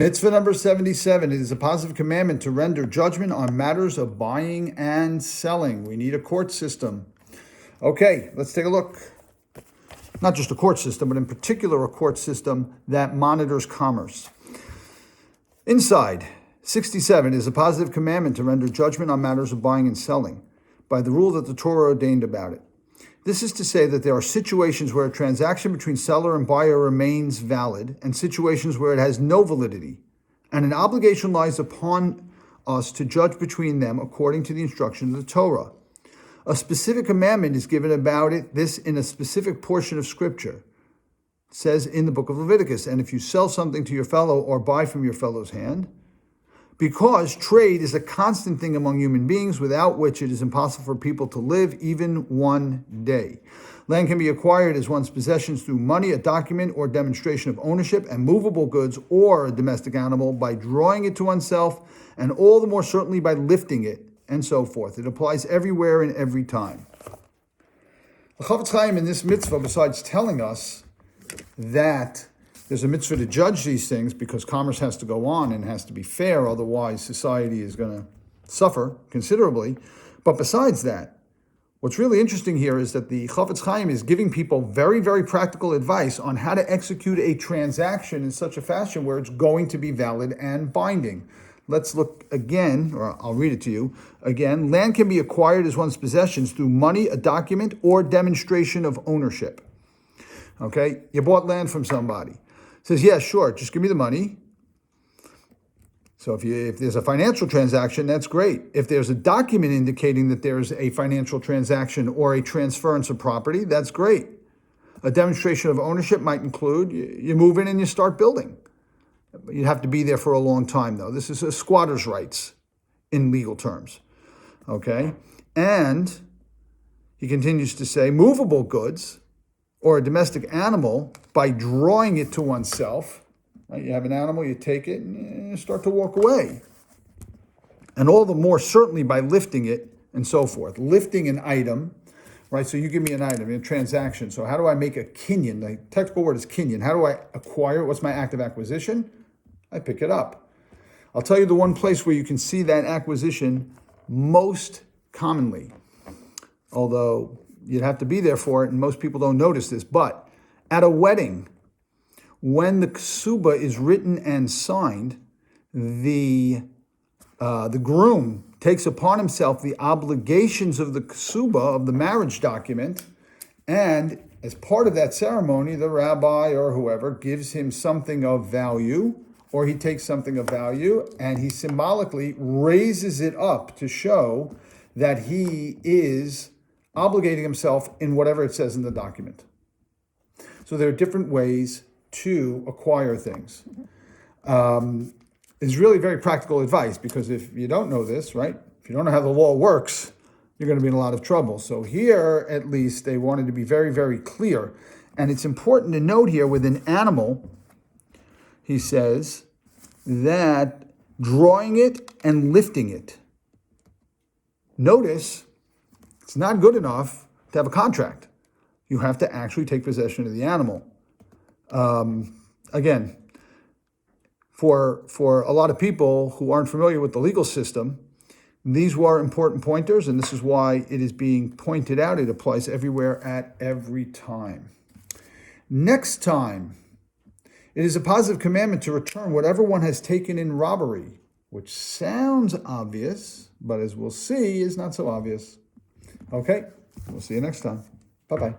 Mitzvah number 77. It is a positive commandment to render judgment on matters of buying and selling. We need a court system. Okay, let's take a look. Not just a court system, but in particular a court system that monitors commerce. Inside, 67 is a positive commandment to render judgment on matters of buying and selling by the rule that the Torah ordained about it. This is to say that there are situations where a transaction between seller and buyer remains valid and situations where it has no validity, and an obligation lies upon us to judge between them according to the instructions of the Torah. A specific commandment is given about this in a specific portion of Scripture. It says in the book of Leviticus, and if you sell something to your fellow or buy from your fellow's hand, because trade is a constant thing among human beings, without which it is impossible for people to live even one day. Land can be acquired as one's possessions through money, a document, or demonstration of ownership, and movable goods or a domestic animal by drawing it to oneself, and all the more certainly by lifting it, and so forth. It applies everywhere and every time. The Chofetz Chaim in this mitzvah, besides telling us that there's a mitzvah to judge these things because commerce has to go on and has to be fair, otherwise society is going to suffer considerably. But besides that, what's really interesting here is that the Chofetz Chaim is giving people very, very practical advice on how to execute a transaction in such a fashion where it's going to be valid and binding. Let's look again, or I'll read it to you again. Land can be acquired as one's possessions through money, a document, or demonstration of ownership. Okay, you bought land from somebody. Says, yeah, sure, just give me the money. So if there's a financial transaction, that's great. If there's a document indicating that there's a financial transaction or a transference of property, that's great. A demonstration of ownership might include you move in and you start building. You'd have to be there for a long time, though. This is a squatter's rights in legal terms. Okay? And he continues to say, movable goods or a domestic animal by drawing it to oneself. Right? You have an animal, you take it, and you start to walk away. And all the more certainly by lifting it and so forth. Lifting an item, right? So you give me an item, a transaction. So how do I make a kinyan? The technical word is kinyan. How do I acquire it? What's my act of acquisition? I pick it up. I'll tell you the one place where you can see that acquisition most commonly, although you'd have to be there for it, and most people don't notice this. But at a wedding, when the ksuba is written and signed, the groom takes upon himself the obligations of the ksuba, of the marriage document, and as part of that ceremony, the rabbi or whoever gives him something of value, or he takes something of value, and he symbolically raises it up to show that he is obligating himself in whatever it says in the document. So there are different ways to acquire things. It's really very practical advice, because if you don't know this, right, if you don't know how the law works, you're going to be in a lot of trouble. So here, at least, they wanted to be very, very clear. And it's important to note here with an animal, he says, that drawing it and lifting it. Notice, it's not good enough to have a contract. You have to actually take possession of the animal. Again, for a lot of people who aren't familiar with the legal system, these were important pointers, and this is why it is being pointed out. It applies everywhere at every time. Next time, it is a positive commandment to return whatever one has taken in robbery, which sounds obvious, but as we'll see, is not so obvious. Okay, we'll see you next time. Bye-bye.